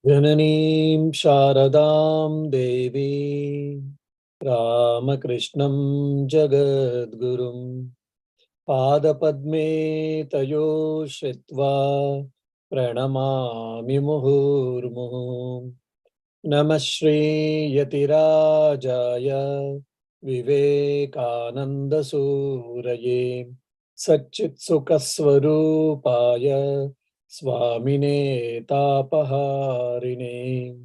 Jananeem Sharadam Devi Ramakrishnam Jagadgurum Padapadme Tayo Shritva Pranamami Muhurmuhum Namah Shri Yatirajaya Vivekananda Suraye Satchit Sukaswarupaya Swamine Tapaharine.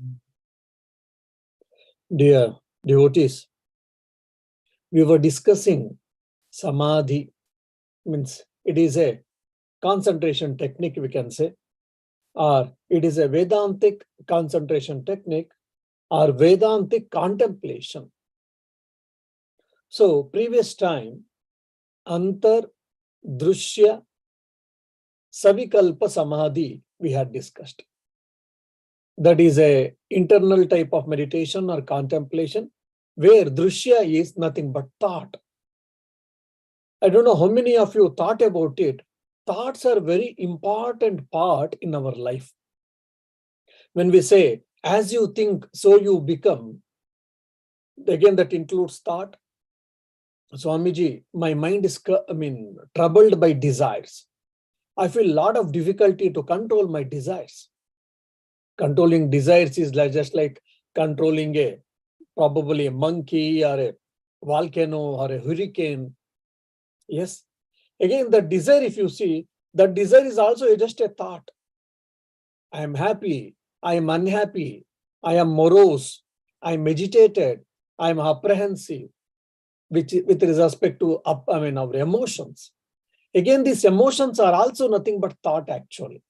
Dear devotees, we were discussing Samadhi, means it is a concentration technique, we can say, or it is a Vedantic concentration technique or Vedantic contemplation. So, previous time, Antar Drishya Savikalpa Samadhi we had discussed. That is a internal type of meditation or contemplation where Drishya is nothing but thought. I don't know how many of you thought about it. Thoughts are a very important part in our life. When we say, as you think, so you become, again, that includes thought. Swamiji, my mind is, troubled by desires. I feel a lot of difficulty to control my desires. Controlling desires is just like controlling probably a monkey or a volcano or a hurricane. Yes. Again, the desire, if you see, that desire is also just a thought. I am happy. I am unhappy. I am morose. I am agitated. I am apprehensive, which with respect to our emotions. Again, these emotions are also nothing but thought actually.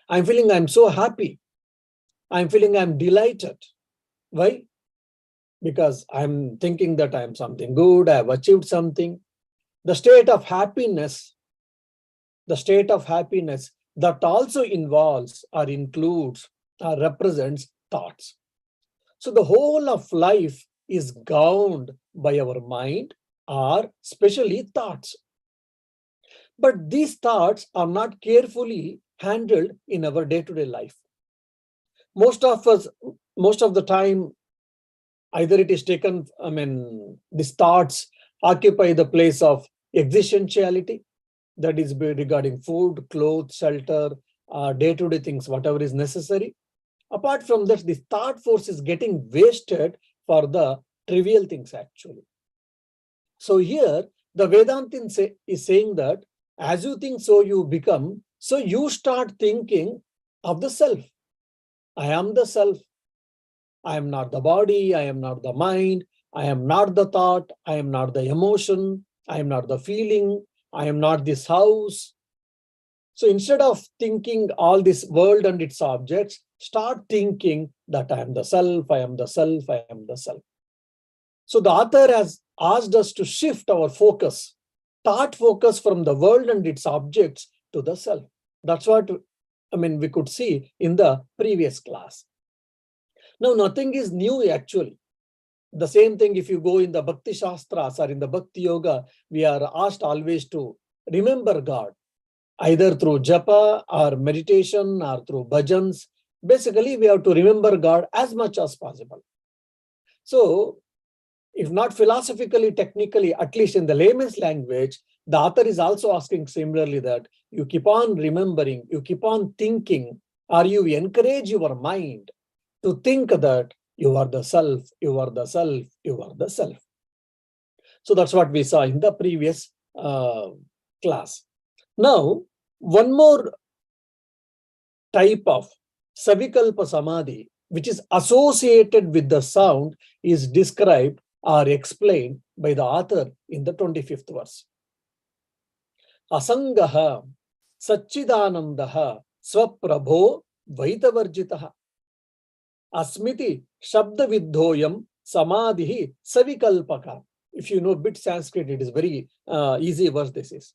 I'm feeling I'm so happy. I'm feeling I'm delighted. Why? Because I'm thinking that I'm something good, I have achieved something. The state of happiness that also involves or includes or represents thoughts. So the whole of life is governed by our mind or especially thoughts. But these thoughts are not carefully handled in our day-to-day life. Most of the time, either it is taken, these thoughts occupy the place of existentiality, that is regarding food, clothes, shelter, day-to-day things, whatever is necessary. Apart from that, this thought force is getting wasted for the trivial things actually. So here, the Vedantin is saying that as you think, so you become, so you start thinking of the self. I am the self. I am not the body. I am not the mind. I am not the thought. I am not the emotion. I am not the feeling. I am not this house. So instead of thinking all this world and its objects, start thinking that I am the self, I am the self, I am the self. So the author has asked us to shift our focus, thought focus from the world and its objects to the self. That's what we could see in the previous class. Now, nothing is new actually. The same thing if you go in the Bhakti Shastras or in the Bhakti Yoga, we are asked always to remember God, either through japa or meditation or through bhajans. Basically, we have to remember God as much as possible. So, if not philosophically, technically, at least in the layman's language, the author is also asking similarly that you keep on remembering, you keep on thinking, or you encourage your mind to think that you are the self, you are the self, you are the self. So that's what we saw in the previous class. Now, one more type of Savikalpa Samadhi, which is associated with the sound, is described or explained by the author in the 25th verse. Asangaha Satchidanandaha Swaprabho Vaitavarjitaha Asmiti Shabda Vidhoyam Samadhi Savikalpaka. If you know a bit Sanskrit, it is very easy verse this is.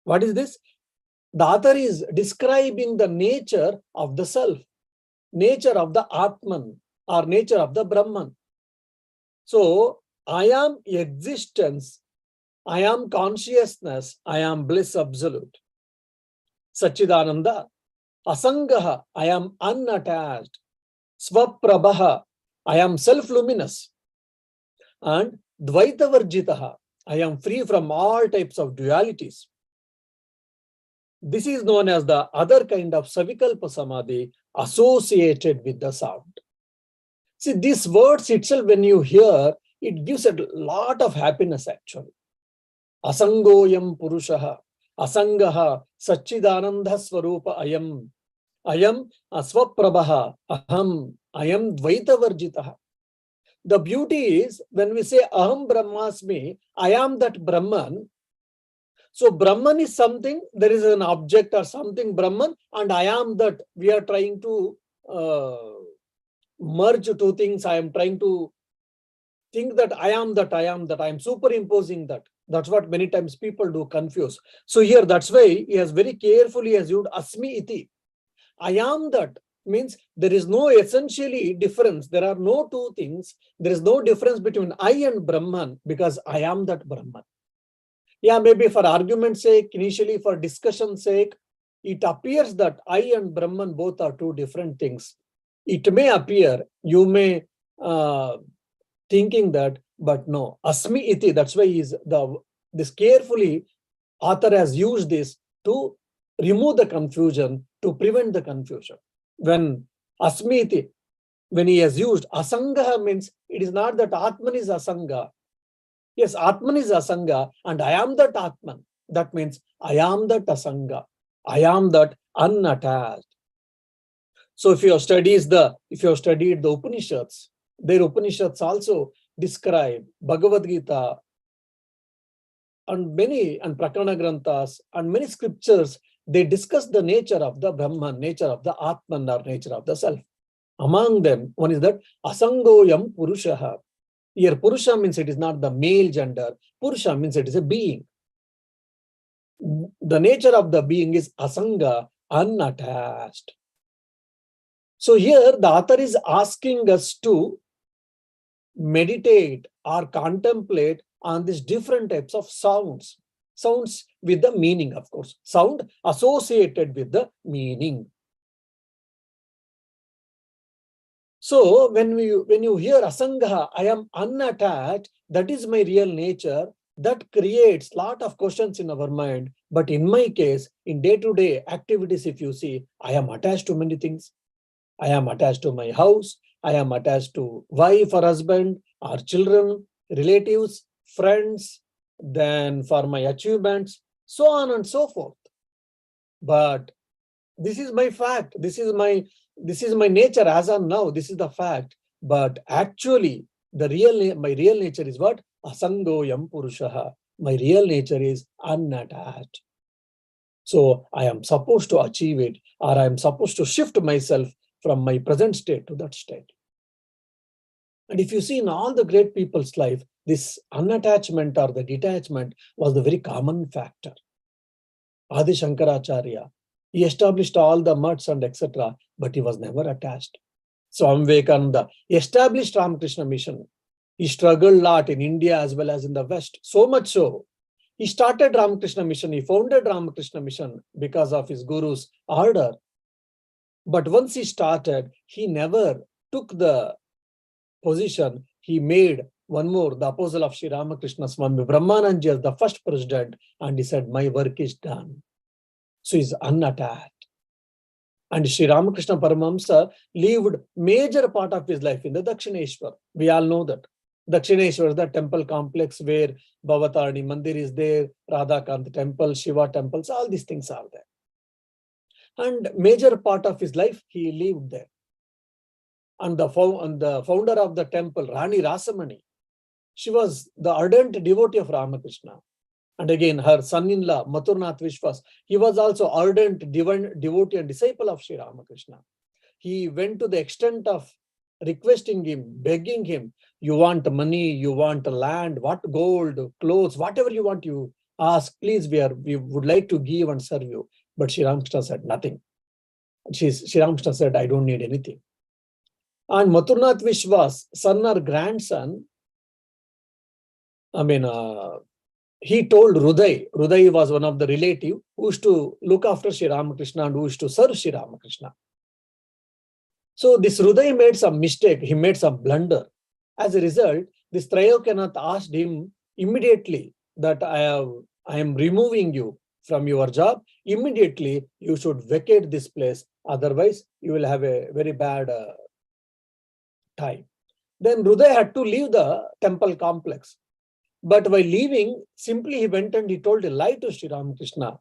What is this? The author is describing the nature of the self, nature of the Atman, or nature of the Brahman. So, I am existence, I am consciousness, I am bliss absolute. Satchidananda, Asangaha, I am unattached. Swaprabhaha, I am self-luminous. And Dvaitavarjitaha, I am free from all types of dualities. This is known as the other kind of Savikalpa Samadhi associated with the sound. See, these words itself, when you hear, it gives a lot of happiness actually. Asangoyam Purushaha, Asangaha, Sachidananda Swarupa Ayam, Ayam Aswaprabhaha, Aham, Ayam Dvaitavarjitaha. The beauty is when we say Aham Brahmasmi, I am that Brahman. So Brahman is something, there is an object or something Brahman, and I am that. We are trying to merge two things. I am trying to think that I am that, I am that. I am superimposing that. That's what many times people do confuse. So here, that's why he has very carefully assumed Asmi iti. I am that means there is no essentially difference. There are no two things. There is no difference between I and Brahman because I am that Brahman. Yeah, maybe for argument's sake, initially for discussion's sake, it appears that I and Brahman both are two different things. It may appear, you may thinking that, but no, Asmi iti, that's why this carefully author has used this to remove the confusion, to prevent the confusion. When Asmi iti, when he has used Asangaha means it is not that Atman is Asanga. Yes, Atman is Asanga and I am that Atman. That means I am that Asanga. I am that unattached. So if you have studied the Upanishads, their Upanishads also describe Bhagavad Gita and Prakarana Granthas and many scriptures, they discuss the nature of the Brahman, nature of the Atman or nature of the self. Among them, one is that Asangoyam Purushaha. Here Purusha means it is not the male gender. Purusha means it is a being. The nature of the being is Asanga, unattached. So here the author is asking us to meditate or contemplate on these different types of sounds. Sounds with the meaning, of course. Sound associated with the meaning. So when you hear Asangaha, I am unattached, that is my real nature, that creates a lot of questions in our mind. But in my case, in day-to-day activities, if you see, I am attached to many things. I am attached to my house. I am attached to wife or husband, or children, relatives, friends, then for my achievements, so on and so forth. But this is my fact. This is my nature as of now. This is the fact. But actually, my real nature is what? Asangoyam Purushaha. My real nature is unattached. So I am supposed to achieve it, or I am supposed to shift myself from my present state to that state. And if you see in all the great people's life, this unattachment or the detachment was the very common factor. Adi Shankaracharya, he established all the muds and etc., but he was never attached. Swami Vivekananda established Ramakrishna mission. He struggled a lot in India as well as in the West, so much so. He started Ramakrishna mission, he founded Ramakrishna mission because of his guru's order. But once he started, he never took the position. He made one more, the apostle of Sri Ramakrishna, Swami Brahmananji as the first president, and he said, my work is done. So he's unattached. And Sri Ramakrishna Paramahamsa lived major part of his life in the Dakshineshwar. We all know that. Dakshineshwar is the temple complex where Bhavatarani Mandir is there, Radhakant temple, Shiva temples, all these things are there. And major part of his life, he lived there. And the founder of the temple, Rani Rasamani, she was the ardent devotee of Ramakrishna. And again, her son-in-law, Mathurnath Vishwas, he was also ardent devotee and disciple of Sri Ramakrishna. He went to the extent of requesting him, begging him, you want money, you want land, what gold, clothes, whatever you want, you ask, please, we would like to give and serve you. But Sri Ramakrishna said nothing. Sri Ramakrishna said, I don't need anything. And Mathurnath Vishwas, son or grandson, he told Hruday. Hruday was one of the relative who used to look after Sri Ramakrishna and who used to serve Sri Ramakrishna. So this Hruday made some mistake. He made some blunder. As a result, this Trayokanath asked him immediately that I am removing you from your job. Immediately, you should vacate this place. Otherwise, you will have a very bad time. Then Hruday had to leave the temple complex. But while leaving, simply he went and he told a lie to Sri Ramakrishna.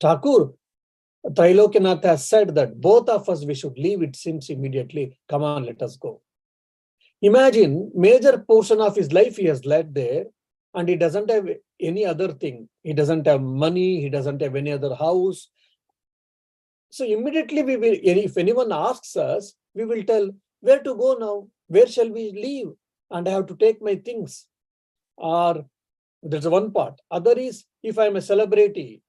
Thakur, Trailokanath has said that both of us, we should leave, it seems, immediately. Come on, let us go. Imagine, major portion of his life he has led there, and he doesn't have any other thing. He doesn't have money, he doesn't have any other house. So immediately, we will, if anyone asks us, we will tell, where to go now? Where shall we leave? And I have to take my things. Or there's one part. Other is, if I'm a celebrity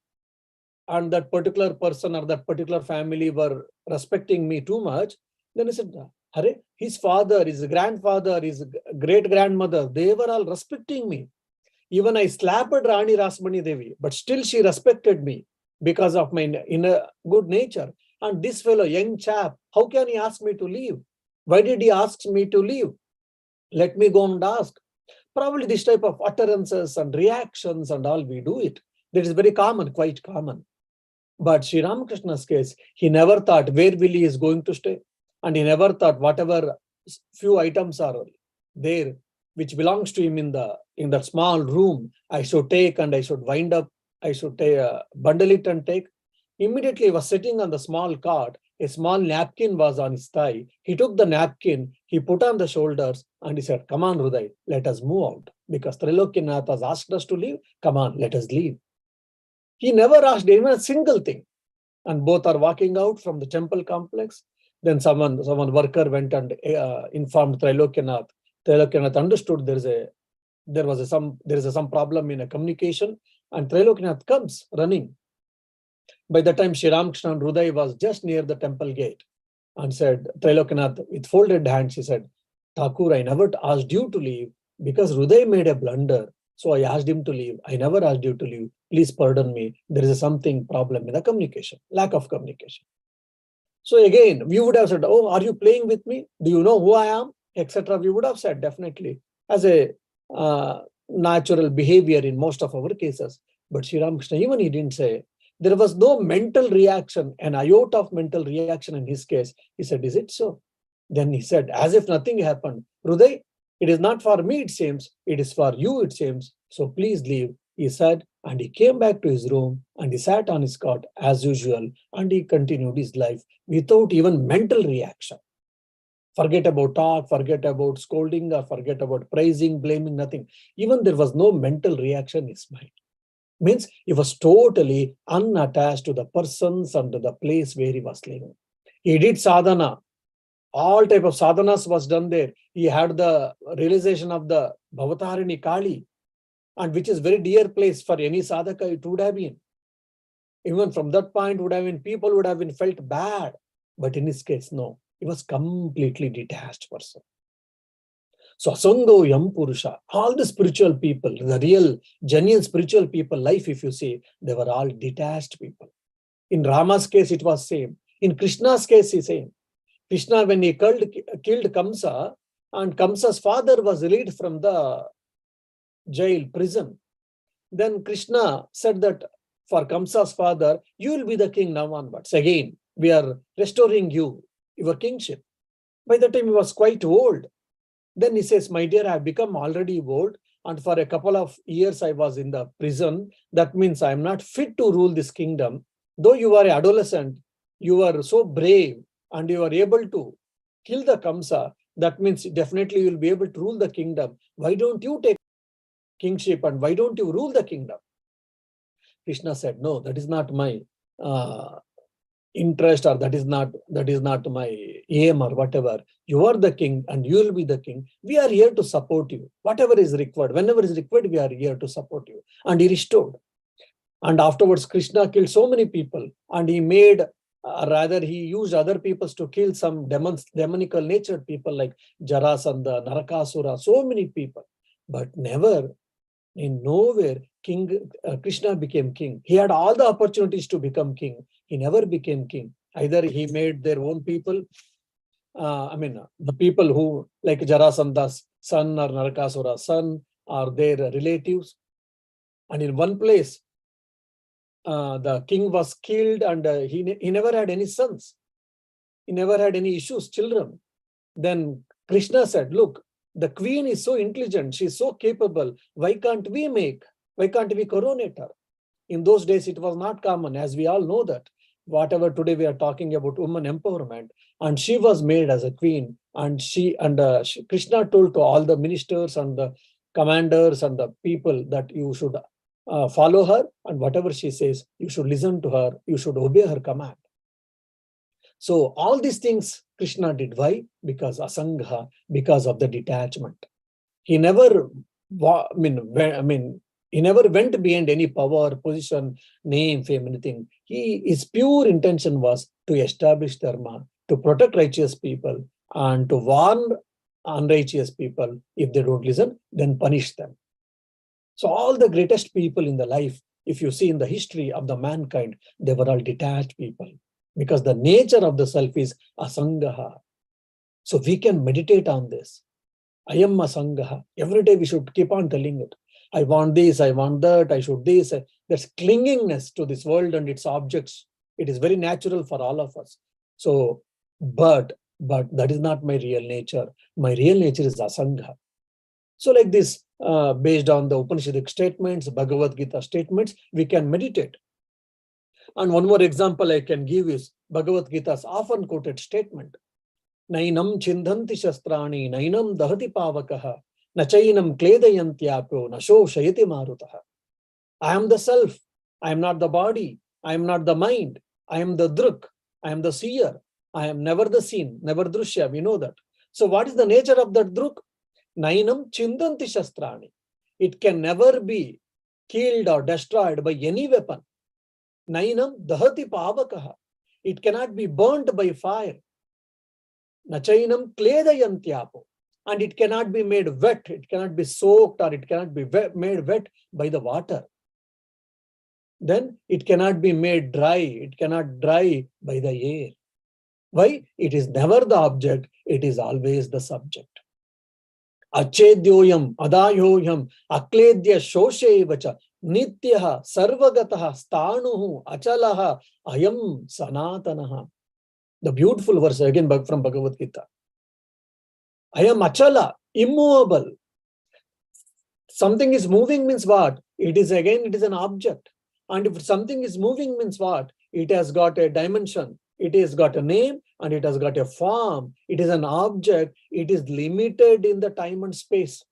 and that particular person or that particular family were respecting me too much, then I said, Hare, his father, his grandfather, his great-grandmother, they were all respecting me. Even I slapped Rani Rasmani Devi, but still she respected me because of my inner good nature. And this fellow, young chap, how can he ask me to leave? Why did he ask me to leave? Let me go and ask. Probably this type of utterances and reactions and all, we do it. That is very common, quite common. But Sri Ramakrishna's case, he never thought where will he is going to stay. And he never thought whatever few items are there, which belongs to him in that small room, I should take and I should wind up, I should bundle it and take. Immediately he was sitting on the small cot. A small napkin was on his thigh. He took the napkin, he put on the shoulders, and he said, come on, Hruday, let us move out. Because Trilokanath has asked us to leave. Come on, let us leave. He never asked even a single thing. And both are walking out from the temple complex. Then someone worker went and informed Trilokanath. Trilokanath understood there is some problem in a communication, and Trilokanath comes running. By the time Sri Ramakrishna and Hruday was just near the temple gate, and said, Trilokanath, with folded hands, he said, Thakur, I never asked you to leave because Hruday made a blunder. So I asked him to leave. I never asked you to leave. Please pardon me. There is something problem in the communication, lack of communication. So again, we would have said, oh, are you playing with me? Do you know who I am? Etc. We would have said definitely as a natural behavior in most of our cases. But Sri Ramakrishna, even he didn't say. There was no mental reaction, an iota of mental reaction in his case. He said, is it so? Then he said, as if nothing happened, Hruday, it is not for me, it seems. It is for you, it seems. So please leave, he said. And he came back to his room and he sat on his cot as usual. And he continued his life without even mental reaction. Forget about talk, forget about scolding, or forget about praising, blaming, nothing. Even there was no mental reaction in his mind. Means he was totally unattached to the persons and to the place where he was living. He did sadhana. All type of sadhanas was done there. He had the realization of the Bhavatarini Kali, and which is very dear place for any sadhaka it would have been. Even from that point would have been, people would have been felt bad. But in his case, no. He was completely detached person. So Asango Yam Purusha, all the spiritual people, the real, genuine spiritual people, life, if you see, they were all detached people. In Rama's case, it was same. In Krishna's case, it's same. Krishna, when he killed Kamsa, and Kamsa's father was released from the jail, prison. Then Krishna said that for Kamsa's father, you will be the king now onwards. Again, we are restoring you, your kingship. By the time he was quite old, then he says, my dear, I have become already old, and for a couple of years I was in the prison. That means I am not fit to rule this kingdom. Though you are an adolescent, you are so brave and you are able to kill the Kamsa. That means definitely you will be able to rule the kingdom. Why don't you take kingship and why don't you rule the kingdom? Krishna said, no, that is not my interest, or that is not my aim, or whatever. You are the king and you will be the king. We are here to support you. Whatever is required, whenever is required, we are here to support you. And he restored. And afterwards, Krishna killed so many people, and he made, he used other peoples to kill some demonical natured people like Jarasandha, Narakasura, so many people. But never, in nowhere, Krishna became king. He had all the opportunities to become king. He never became king. Either he made their own people, the people who, like Jarasanda's son or Narakasura's son, are their relatives. And in one place, the king was killed, and he never had any sons. He never had any issues, children. Then Krishna said, look, the queen is so intelligent, she's so capable. Why can't we coronate her? In those days, it was not common, as we all know that. Whatever today we are talking about women empowerment, and she was made as a queen, and Krishna told to all the ministers and the commanders and the people that you should follow her, and whatever she says, you should listen to her, you should obey her command. So all these things Krishna did. Why? Because asangha, because of the detachment. He never, he never went behind any power, position, name, fame, anything. His pure intention was to establish dharma, to protect righteous people, and to warn unrighteous people. If they don't listen, then punish them. So all the greatest people in the life, if you see in the history of the mankind, they were all detached people, because the nature of the self is asangaha. So we can meditate on this. I am asangaha. Every day we should keep on telling it. I want this, I want that, I should this. There's clingingness to this world and its objects. It is very natural for all of us. So, but that is not my real nature. My real nature is asangha. So like this, based on the Upanishadic statements, Bhagavad Gita statements, we can meditate. And one more example I can give is Bhagavad Gita's often quoted statement. Nainam chindhanti shastrani, nainam dahati pavakaha, nachainam kledayantyapyo, nasho shayati marutaha. I am the self. I am not the body. I am not the mind. I am the Drik. I am the seer. I am never the seen, never Drishya. We know that. So what is the nature of that Drik? Nainam chindanti shastrani. It can never be killed or destroyed by any weapon. Nainam dahati pavakaha. It cannot be burnt by fire. Nachainam kledayantyapo. And it cannot be made wet. It cannot be soaked, or it cannot be made wet by the water. Then it cannot be made dry. It cannot dry by the air. Why? It is never the object. It is always the subject. Achedyoyam, adayoyam, akledya shoshevacha, nityaha, sarvagataha, stanuhu, achalaha, ayam sanatanaha. The beautiful verse again from Bhagavad Gita. I am achala, immovable. Something is moving means what? It is an object. And if something is moving means what? It has got a dimension. It has got a name and it has got a form. It is an object. It is limited in the time and space.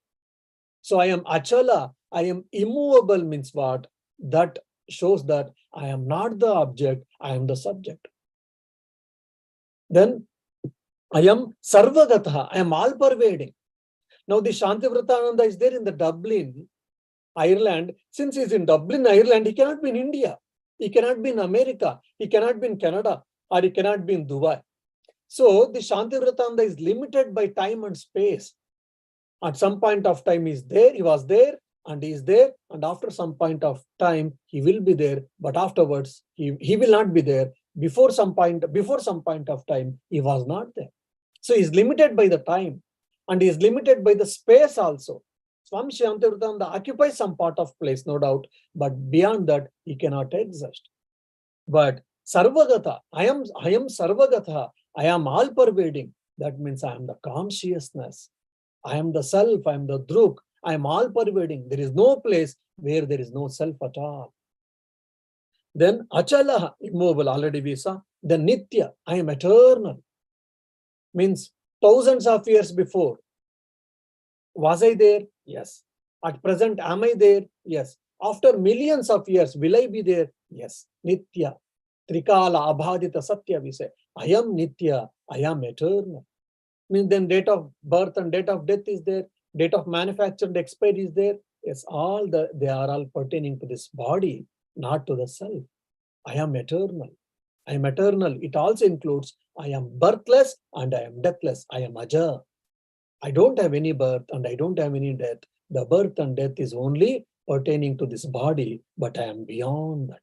So I am achala. I am immovable means what? That shows that I am not the object. I am the subject. Then I am sarvagataha. I am all pervading. Now the Shantivratananda is there in the Dublin, Ireland. Since he is in Dublin, Ireland, he cannot be in India. He cannot be in America. He cannot be in Canada, or he cannot be in Dubai. So the Shantivratananda is limited by time and space. At some point of time he was there, and he is there, and after some point of time he will be there, but afterwards he will not be there. Before some point of time he was not there. So he is limited by the time, and he is limited by the space also. Swami Shantivratananda occupies some part of place, no doubt, but beyond that he cannot exist. But sarvagata, I am sarvagata, I am all pervading. That means I am the consciousness. I am the self, I am the Drik, I am all pervading. There is no place where there is no self at all. Then achala, immovable, already we saw. Then nitya, I am eternal. Means thousands of years before. Was I there? Yes. At present, am I there? Yes. After millions of years, will I be there? Yes. Nitya. Trikala abhadita satya, we say. I am nitya. I am eternal. Means then date of birth and date of death is there. Date of manufacture and expiry is there. Yes, they are all pertaining to this body, not to the self. I am eternal. I am eternal. It also includes I am birthless and I am deathless. I am aja. I don't have any birth and I don't have any death. The birth and death is only pertaining to this body, but I am beyond that.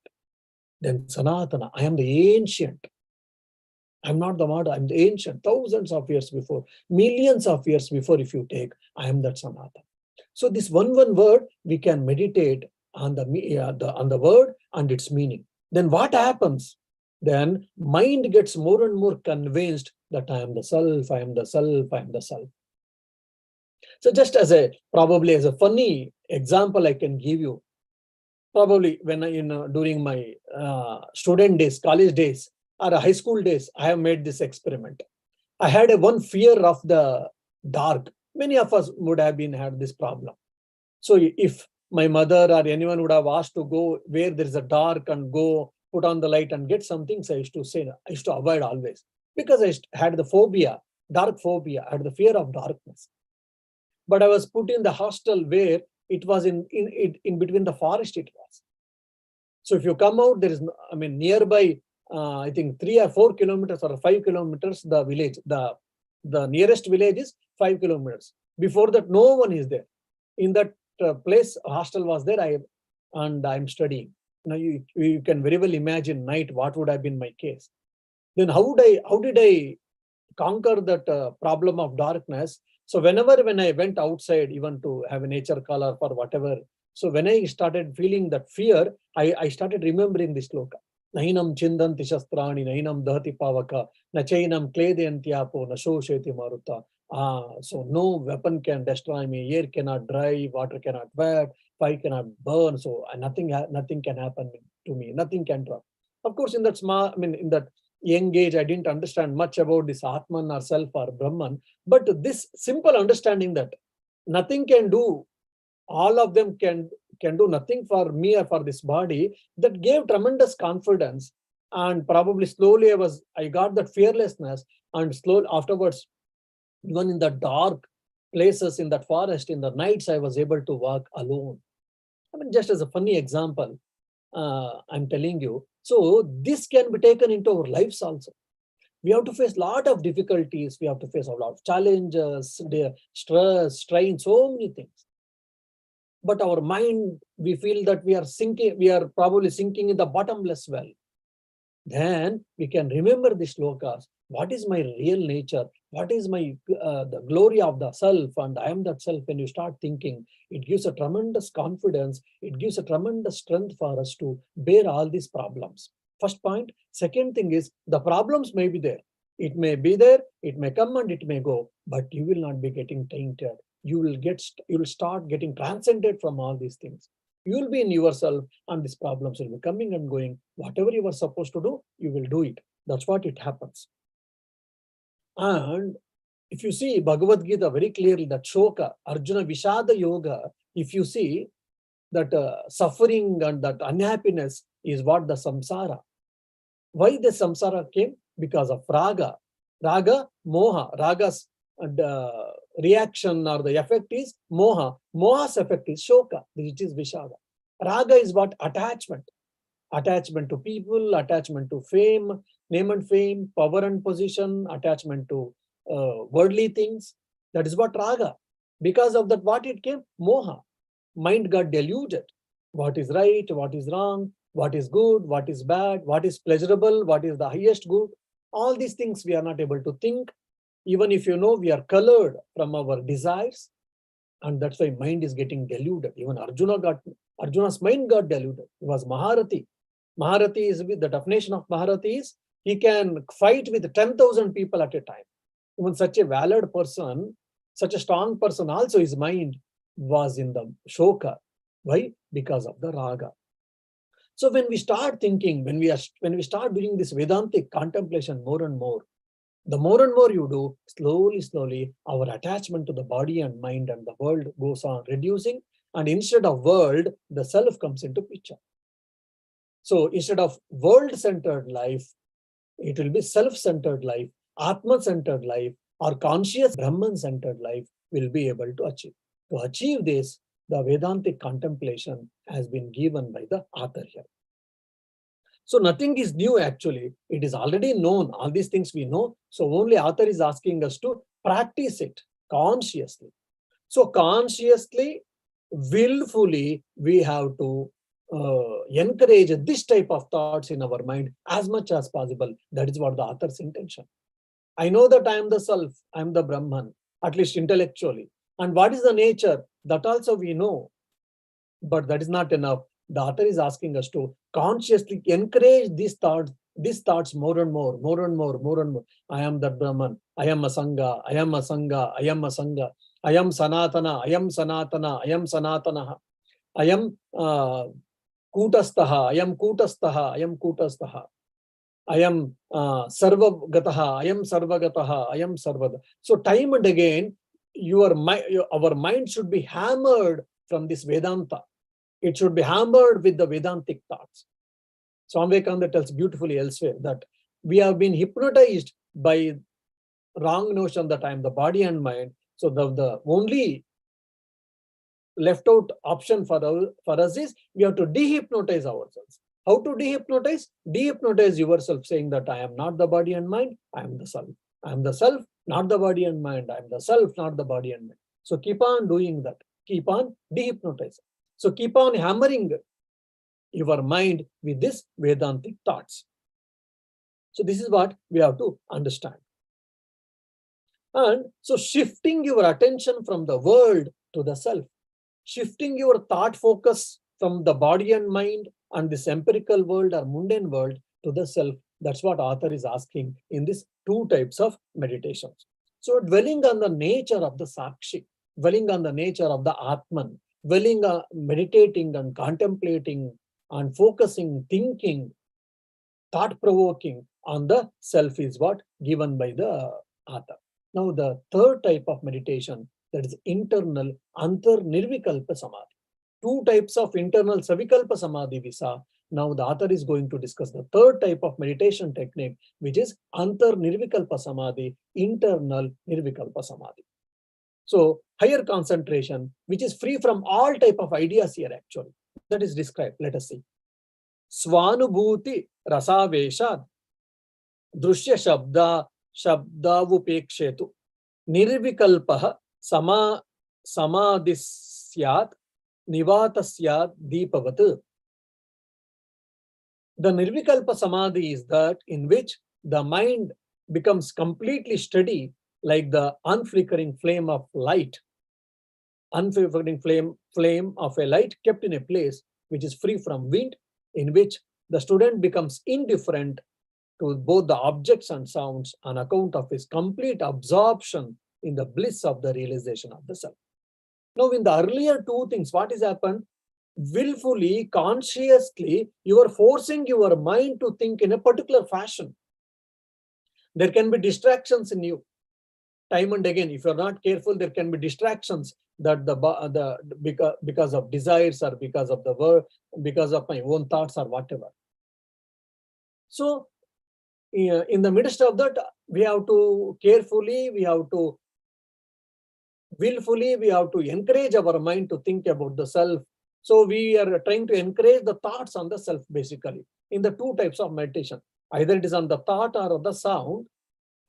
Then Sanatana, I am the ancient. I'm not the modern, I'm the ancient, thousands of years before, millions of years before, if you take, I am that Sanatana. So this one word, we can meditate on the word and its meaning. Then what happens? Then mind gets more and more convinced that I am the self, I am the self, I am the self. So just probably as a funny example I can give you, probably when during my student days, college days, or high school days, I have made this experiment. I had one fear of the dark. Many of us would have had this problem. So if my mother or anyone would have asked to go where there is a dark and go put on the light and get something, so I used to say, I used to avoid always, because I had the phobia, dark phobia, I had the fear of darkness. But I was put in the hostel where it was in between the forest it was. So if you come out, there is, nearby, I think 3 or 4 kilometers or 5 kilometers, the village, the nearest village is 5 kilometers. Before that, no one is there. In that place, a hostel was there, and I'm studying. Now you can very well imagine night, what would have been my case. Then how did I conquer that problem of darkness? So when I went outside, even to have a nature color for whatever, so when I started feeling that fear, I started remembering this sloka. Nainam chindanti shastrani, nainam dahati pavaka, nachainam kledyantiapo, nashosheti maruta. So no weapon can destroy me, air cannot dry, water cannot wet, fire cannot burn, so nothing can happen to me, nothing can drop. Of course, in that in that young age, I didn't understand much about this Atman or self or Brahman, but this simple understanding that nothing can do, all of them can do nothing for me or for this body, that gave tremendous confidence. And probably slowly I got that fearlessness, and slowly afterwards, even in the dark places, in that forest, in the nights, I was able to walk alone. Just as a funny example, I'm telling you. So this can be taken into our lives also. We have to face a lot of difficulties. We have to face a lot of challenges, stress, strain, so many things. But our mind, we feel that we are probably sinking in the bottomless well. Then we can remember these slokas. What is my real nature? What is my the glory of the self? And I am that self. When you start thinking, it gives a tremendous confidence. It gives a tremendous strength for us to bear all these problems. First point. Second thing is, the problems may be there. It may be there. It may come and it may go. But you will not be getting tainted. You will start getting transcended from all these things. You will be in yourself, and these problems will be coming and going. Whatever you were supposed to do, you will do it. That's what it happens. And if you see Bhagavad Gita very clearly, that Shoka, Arjuna Vishada Yoga, if you see that suffering and that unhappiness is what the samsara. Why the samsara came? Because of raga. Raga, moha. Raga's reaction or the effect is moha. Moha's effect is shoka, which is vishada. Raga is what? Attachment. Attachment to people, attachment to fame, name and fame, power and position, attachment to worldly things. That is what raga. Because of that, what it came? Moha. Mind got deluded. What is right, what is wrong, what is good, what is bad, what is pleasurable, what is the highest good. All these things we are not able to think. Even if we are colored from our desires, and that's why mind is getting deluded. Even Arjuna's mind got deluded. He was Maharati. Maharati is, the definition of Maharati is, he can fight with 10,000 people at a time. Even such a valid person, such a strong person, also his mind was in the shoka. Why? Because of the raga. So when we start thinking, when we start doing this Vedantic contemplation more and more, the more and more you do, slowly, our attachment to the body and mind and the world goes on reducing. And instead of world, the self comes into picture. So instead of world-centered life, it will be self-centered life, Atma-centered life, or conscious Brahman-centered life will be able to achieve. To achieve this, the Vedantic contemplation has been given by the author here. So nothing is new actually. It is already known. All these things we know. So only author is asking us to practice it consciously. So consciously willfully we have to encourage this type of thoughts in our mind as much as possible. That is what the author's intention. I know that I am the self, I am the Brahman, at least intellectually. And what is the nature? That also we know. But that is not enough. The author is asking us to consciously encourage these thoughts more and more, more and more, more and more. I am that Brahman. I am a Sangha. I am a Sangha. I am a Sangha. I am Sanatana. I am Sanatana. I am Sanatana. I am Kutastaha. I am Kutastaha. I am Kutastaha. I am Sarvagataha. I am Sarvagataha. I am Sarvada. So time and again, our mind should be hammered from this Vedanta. It should be hammered with the Vedantic thoughts. Swami Vivekananda tells beautifully elsewhere that we have been hypnotized by wrong notion that I am the body and mind. So the only left out option for us is we have to dehypnotize ourselves. How to dehypnotize? Dehypnotize yourself, saying that I am not the body and mind, I am the self. I am the self, not the body and mind. I am the self, not the body and mind. So keep on doing that. Keep on dehypnotizing. So keep on hammering your mind with this Vedantic thoughts. So this is what we have to understand. And so shifting your attention from the world to the self, shifting your thought focus from the body and mind and this empirical world or mundane world to the self. That's what author is asking in these two types of meditations. So dwelling on the nature of the Sakshi, dwelling on the nature of the Atman, dwelling, meditating and contemplating and focusing, thinking, thought-provoking on the self is what given by the author. Now the third type of meditation, that is internal antar-nirvikalpa samadhi. Two types of internal savikalpa samadhi we saw. Now the author is going to discuss the third type of meditation technique, which is antar-nirvikalpa samadhi, internal nirvikalpa samadhi. So higher concentration, which is free from all type of ideas here actually. That is described. Let us see. Swanubhuti rasaveshad drushya shabdavupekshetu nirvikalpaha samadhisyat nivatasyat deepavat. The nirvikalpa samadhi is that in which the mind becomes completely steady like the unflickering flame of light, unflickering flame of a light kept in a place which is free from wind, in which the student becomes indifferent to both the objects and sounds on account of his complete absorption in the bliss of the realization of the self. Now, in the earlier two things, what has happened? Willfully, consciously, you are forcing your mind to think in a particular fashion. There can be distractions in you. Time and again, if you're not careful, there can be distractions that because of desires or because of the work, because of my own thoughts or whatever. So in the midst of that, we have to carefully, we have to willfully, we have to encourage our mind to think about the self. So we are trying to encourage the thoughts on the self basically in the two types of meditation. Either it is on the thought or on the sound,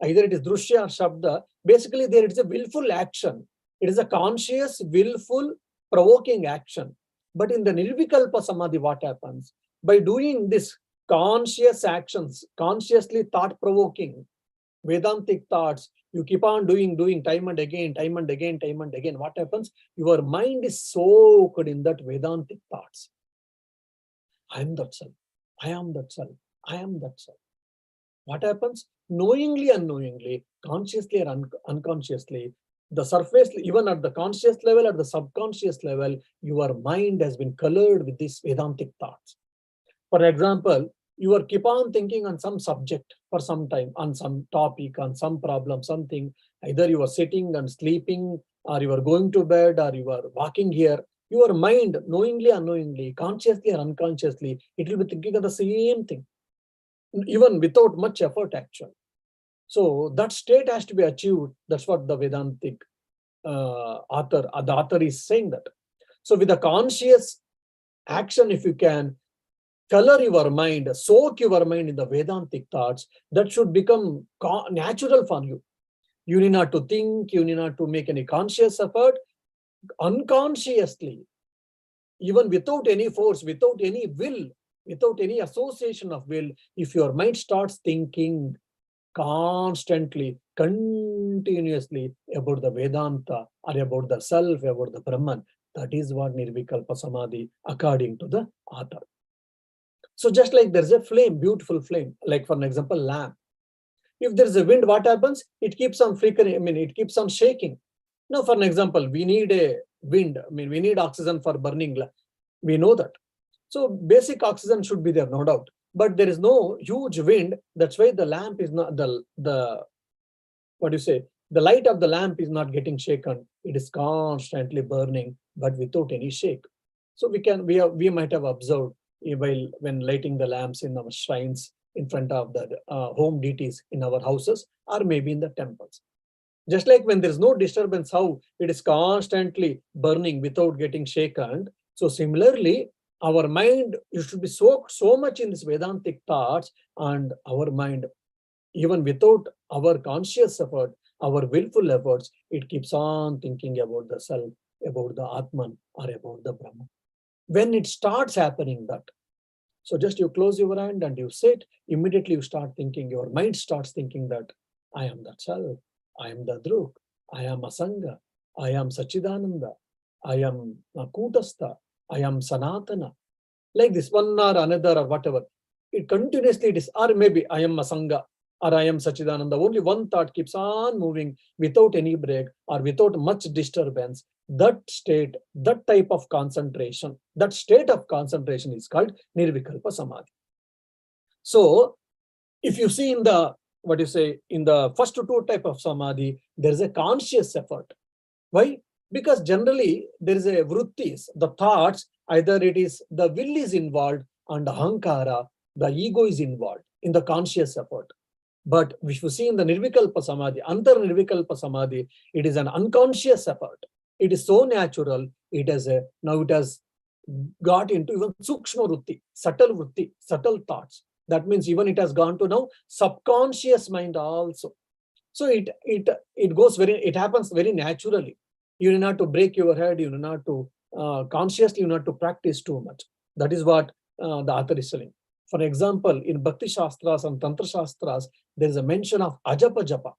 either it is drushya or shabda. Basically, there it is a willful action. It is a conscious, willful, provoking action. But in the nirvikalpa samadhi, what happens? By doing this conscious actions, consciously thought-provoking, Vedantic thoughts, you keep on doing time and again, time and again, time and again. What happens? Your mind is soaked in that Vedantic thoughts. I am that self. I am that self. I am that self. What happens? Knowingly, unknowingly, consciously or unconsciously, the surface, even at the conscious level, at the subconscious level, your mind has been colored with these Vedantic thoughts. For example, you are keep on thinking on some subject for some time, on some topic, on some problem, something. Either you are sitting and sleeping, or you are going to bed, or you are walking here. Your mind, knowingly, unknowingly, consciously or unconsciously, it will be thinking of the same thing, even without much effort, actually. So that state has to be achieved. That's what the Vedantic the author is saying that. So with a conscious action, if you can color your mind, soak your mind in the Vedantic thoughts, that should become natural for you. You need not to think, you need not to make any conscious effort. unconsciously, even without any force, without any will, without any association of will, if your mind starts thinking constantly, continuously about the Vedanta or about the self, about the Brahman, that is what Nirvikalpa Samadhi, according to the author. So just like there's a flame, beautiful flame, like for an example, lamp. If there's a wind, what happens? It keeps on flickering, it keeps on shaking. Now, for an example, we need a wind, we need oxygen for burning. We know that. So basic oxygen should be there, no doubt. But there is no huge wind. That's why the lamp is not, the what do you say? The light of the lamp is not getting shaken. It is constantly burning, but without any shake. So we might have observed while when lighting the lamps in our shrines in front of the home deities in our houses or maybe in the temples. Just like when there is no disturbance, how it is constantly burning without getting shaken. So similarly, our mind, you should be so much in this Vedantic thoughts, and our mind, even without our conscious effort, our willful efforts, it keeps on thinking about the self, about the Atman, or about the Brahman. When it starts happening that, so just you close your hand and you sit, immediately you start thinking, your mind starts thinking that I am that self, I am the Druk, I am Asanga, I am Sachidananda, I am Kutastha, I am Sanatana. Like this, one or another or whatever. It continuously it is, or maybe I am Asanga or I am Sachidananda. Only one thought keeps on moving without any break or without much disturbance. That state, that type of concentration, that state of concentration is called Nirvikalpa Samadhi. So, if you see in the, in the first two type of Samadhi, there is a conscious effort. Why? Because generally there is a vrittis, the thoughts, either it is the will is involved and ahankara, the ego is involved in the conscious effort. But if you see in the Nirvikalpa Samadhi, Antar Nirvikalpa Samadhi, it is an unconscious effort. It is so natural. It has now it has got into even sukshma vritti, subtle thoughts. That means even it has gone to now subconscious mind also. So it goes it happens very naturally. You need not to break your head. You need not to consciously, you need not to practice too much. That is what the author is telling. For example, in Bhakti Shastras and Tantra Shastras, there is a mention of Ajapa Japa.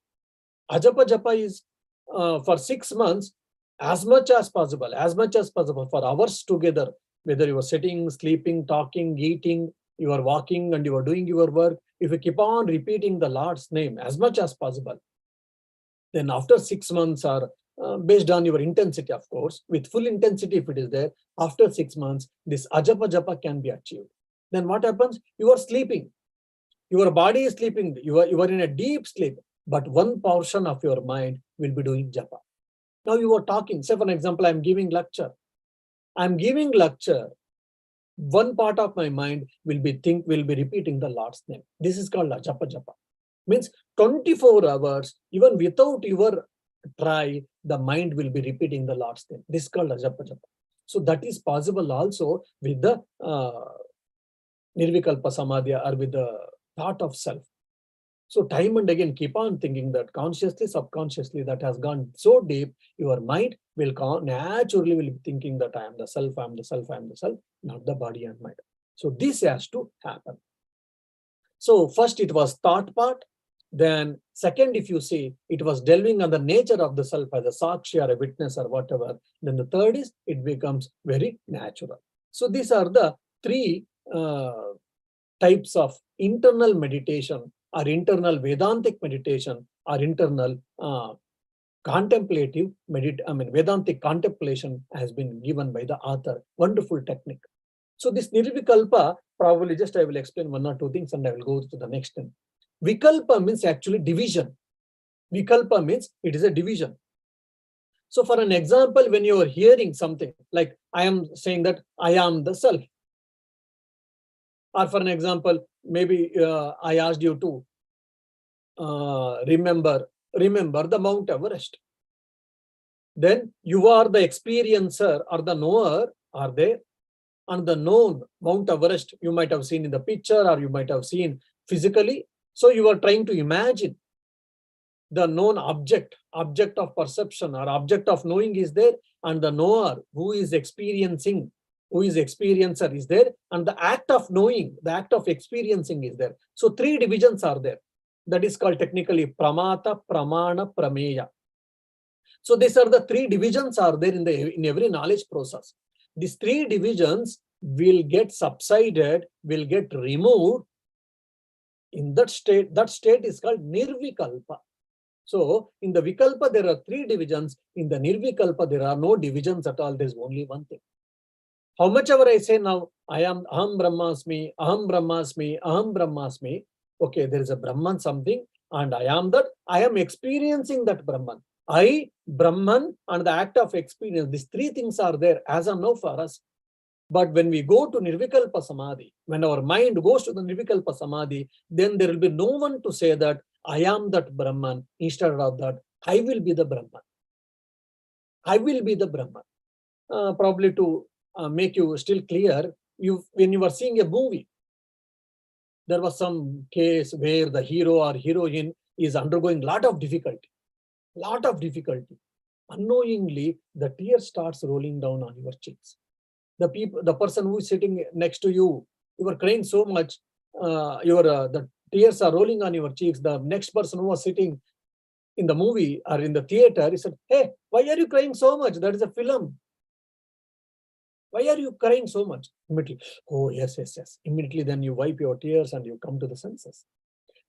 Ajapa Japa is for 6 months, as much as possible, for hours together, whether you are sitting, sleeping, talking, eating, you are walking and you are doing your work. If you keep on repeating the Lord's name as much as possible, then after 6 months or based on your intensity, of course, with full intensity if it is there, after 6 months, this Ajapa Japa can be achieved. Then what happens? You are sleeping. Your body is sleeping. You are in a deep sleep, but one portion of your mind will be doing Japa. Now you are talking. Say, for example, I'm giving lecture. One part of my mind will be repeating the Lord's name. This is called Japa Japa. Means 24 hours, even without your try, the mind will be repeating the Lord's name. This is called Japa Japa. So that is possible also with the Nirvikalpa Samadhi or with the thought of self. So time and again, keep on thinking that consciously, subconsciously, that has gone so deep, your mind will naturally be thinking that I am the self, I am the self, I am the self, not the body and mind. So this has to happen. So first it was thought part. Then second, if you see, it was delving on the nature of the self as a sakshi or a witness or whatever. Then the third is, it becomes very natural. So these are the three types of internal meditation or internal Vedantic meditation or internal contemplative Vedantic contemplation has been given by the author. Wonderful technique. So this Nirvikalpa, probably just I will explain one or two things and I will go to the next one. Vikalpa means actually division. Vikalpa means it is a division. So for an example, when you are hearing something, like I am saying that I am the self. Or for an example, maybe I asked you to remember the Mount Everest. Then you are the experiencer or the knower are there. And the known Mount Everest, you might have seen in the picture or you might have seen physically. So you are trying to imagine. the known object of perception or object of knowing is there, and the knower who is experiencing, who is experiencer is there, and the act of knowing, the act of experiencing is there. So three divisions are there. That is called technically pramata, pramana, prameya. So these are the three divisions are there in every knowledge process. These three divisions will get subsided, will get removed. In that state is called nirvikalpa. So in the vikalpa, there are three divisions. In the nirvikalpa, there are no divisions at all. There's only one thing. How much ever I say now, I am aham brahmasmi, aham brahmasmi, aham brahmasmi. Okay, there is a Brahman something, and I am that. I am experiencing that Brahman. I, Brahman, and the act of experience. These three things are there as of now for us. But when we go to Nirvikalpa Samadhi, when our mind goes to the Nirvikalpa Samadhi, then there will be no one to say that I am that Brahman. Instead of that, I will be the Brahman. I will be the Brahman. Probably to make you still clear, when you were seeing a movie, there was some case where the hero or heroine is undergoing lot of difficulty. Unknowingly, the tears starts rolling down on your cheeks. The person who is sitting next to you, you are crying so much, the tears are rolling on your cheeks. The next person who was sitting in the movie or in the theater, he said, "Hey, why are you crying so much? That is a film. Why are you crying so much?" Immediately, "Oh, yes. Immediately, then you wipe your tears and you come to the senses."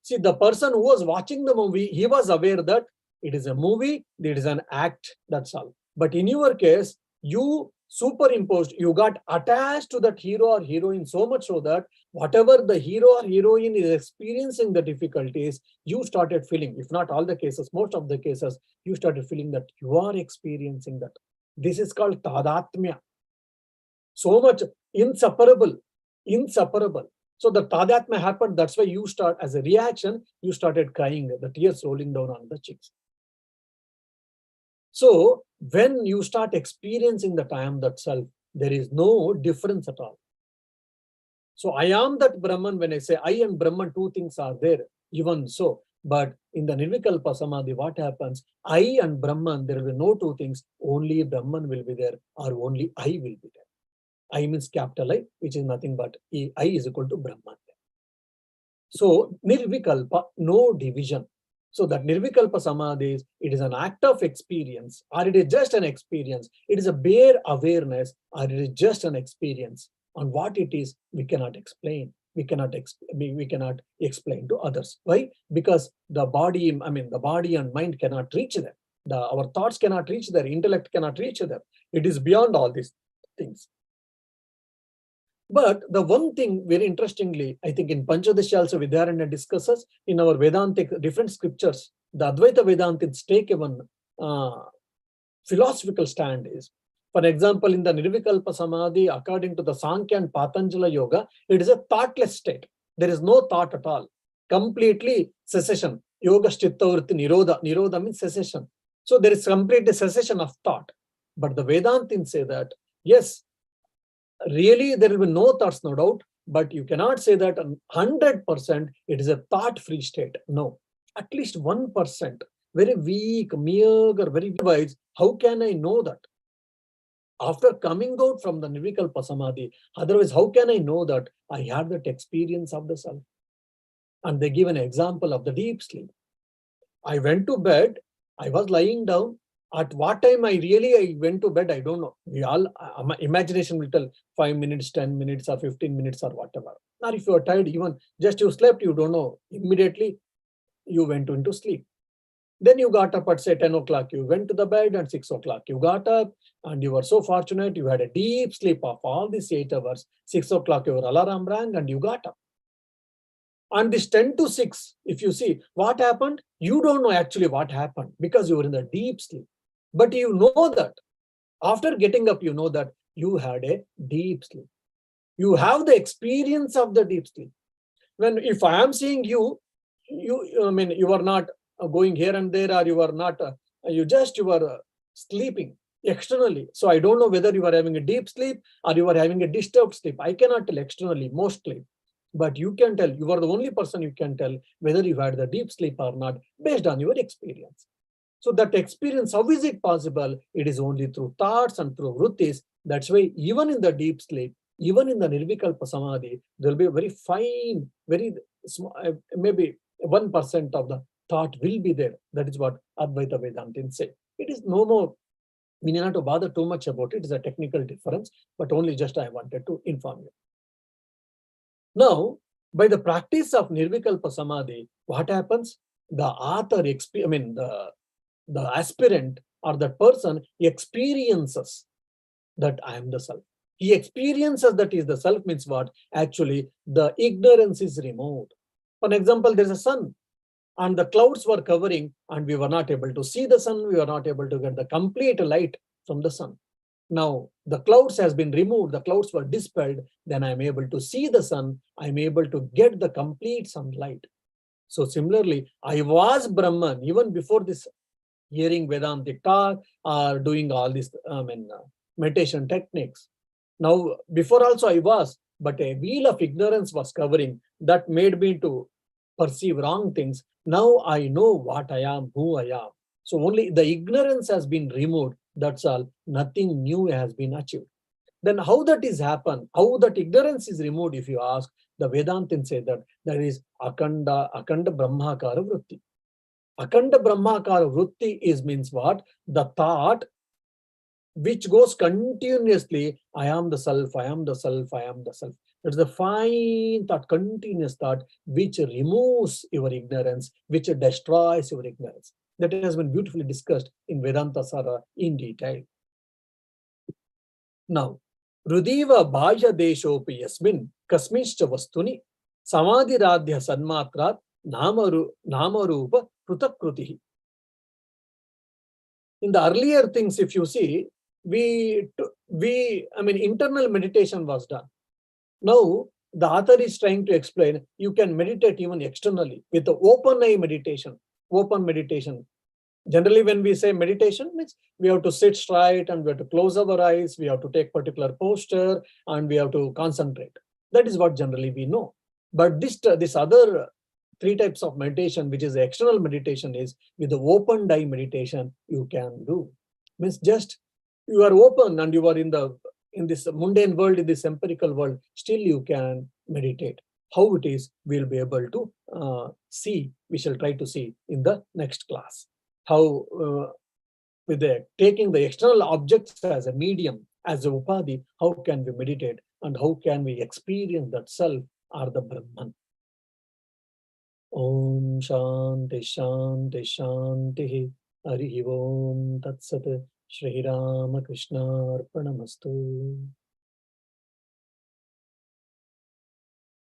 See, the person who was watching the movie, he was aware that it is a movie, it is an act, that's all. But in your case, you superimposed, you got attached to that hero or heroine so much so that whatever the hero or heroine is experiencing the difficulties, you started feeling, if not all the cases, most of the cases, you started feeling that you are experiencing that. This is called tadatmya. So much inseparable. So the tadatmya happened, that's why you start, as a reaction, you started crying, the tears rolling down on the cheeks. So when you start experiencing that I am that self, there is no difference at all. So I am that Brahman, when I say I and Brahman, two things are there, even so. But in the Nirvikalpa Samadhi, what happens? I and Brahman, there will be no two things, only Brahman will be there or only I will be there. I means capital I, which is nothing but I is equal to Brahman. So Nirvikalpa, no division. So that Nirvikalpa Samadhi it is an act of experience, or it is just an experience. It is a bare awareness, or it is just an experience. On what it is, we cannot explain. We cannot explain to others. Why? Because the body and mind cannot reach there. Our thoughts cannot reach there. Intellect cannot reach there. It is beyond all these things. But the one thing, very interestingly, I think in Panchadashi also Vidyaranya discusses, in our Vedantic different scriptures, the Advaita Vedantists take even philosophical stand is. For example, in the Nirvikalpa Samadhi, according to the Sankhya and Patanjala Yoga, it is a thoughtless state. There is no thought at all. Completely cessation. Yoga Chittavritti Nirodha. Nirodha means cessation. So there is complete cessation of thought. But the Vedantins say that, yes, really there will be no thoughts, no doubt, but you cannot say that 100% it is a thought-free state. No, at least 1%, very weak, meager, very wise. How can I know that? After coming out from the Nirvikalpa Samadhi, otherwise how can I know that I had that experience of the self? And they give an example of the deep sleep. I went to bed, I was lying down. At what time I went to bed, I don't know. We all, imagination will tell 5 minutes, 10 minutes, or 15 minutes, or whatever. Or if you are tired, even just you slept, you don't know. Immediately, you went into sleep. Then you got up at say 10 o'clock, you went to the bed, and 6 o'clock you got up, and you were so fortunate, you had a deep sleep of all these 8 hours. 6 o'clock your alarm rang and you got up. On this 10 to 6, if you see what happened, you don't know actually what happened because you were in the deep sleep. But you know that after getting up, you know that you had a deep sleep. You have the experience of the deep sleep. If I am seeing you are not going here and there, or you are not, you are sleeping externally. So I don't know whether you are having a deep sleep or you are having a disturbed sleep. I cannot tell externally, mostly. But you can tell, you are the only person you can tell whether you had the deep sleep or not based on your experience. So that experience, how is it possible? It is only through thoughts and through vrittis. That's why even in the deep sleep, even in the nirvikalpa samadhi, there will be a very fine, very small, maybe 1% of the thought will be there. That is what Advaita Vedantins say. It is no more, we need not to bother too much about it. It is a technical difference, but only just I wanted to inform you. Now, by the practice of nirvikalpa samadhi, what happens? The author, the aspirant or the person experiences that I am the self. He experiences that he is the self means what? Actually, the ignorance is removed. For example, there's a sun and the clouds were covering and we were not able to see the sun. We were not able to get the complete light from the sun. Now, the clouds has been removed. The clouds were dispelled. Then I'm able to see the sun. I'm able to get the complete sunlight. So similarly, I was Brahman even before this hearing Vedantic talk or doing all these meditation techniques. Now, before also I was, but a wheel of ignorance was covering that made me to perceive wrong things. Now I know what I am, who I am. So only the ignorance has been removed. That's all. Nothing new has been achieved. Then how that is happen? How that ignorance is removed? If you ask, the Vedantins say that there is akanda brahmakara vritti. Akanda brahmakara vritti is means what? The thought which goes continuously, I am the self, I am the self, I am the self. It's the fine thought, continuous thought, which removes your ignorance, which destroys your ignorance. That has been beautifully discussed in Vedanta Sara in detail. Now, Rudiva Bhaya Deshopi Yasmin Kasmischa Vastuni Samadhiradhya Sanmatrat Namarupa Prutakruti. In the earlier things, if you see, internal meditation was done. Now, the author is trying to explain, you can meditate even externally with the open eye meditation. Open meditation. Generally, when we say meditation, means we have to sit straight and we have to close our eyes, we have to take particular posture and we have to concentrate. That is what generally we know. But this other three types of meditation, which is the external meditation, is with the open eye meditation you can do. Means just you are open and you are in this mundane world, in this empirical world, still you can meditate. How it is, we'll be able to see. We shall try to see in the next class. How with taking the external objects as a medium, as a upadhi, how can we meditate and how can we experience that self or the Brahman. Om Shanti Shanti Shanti Harihi Om Tat Sat Shri Ramakrishna Arpanamastu.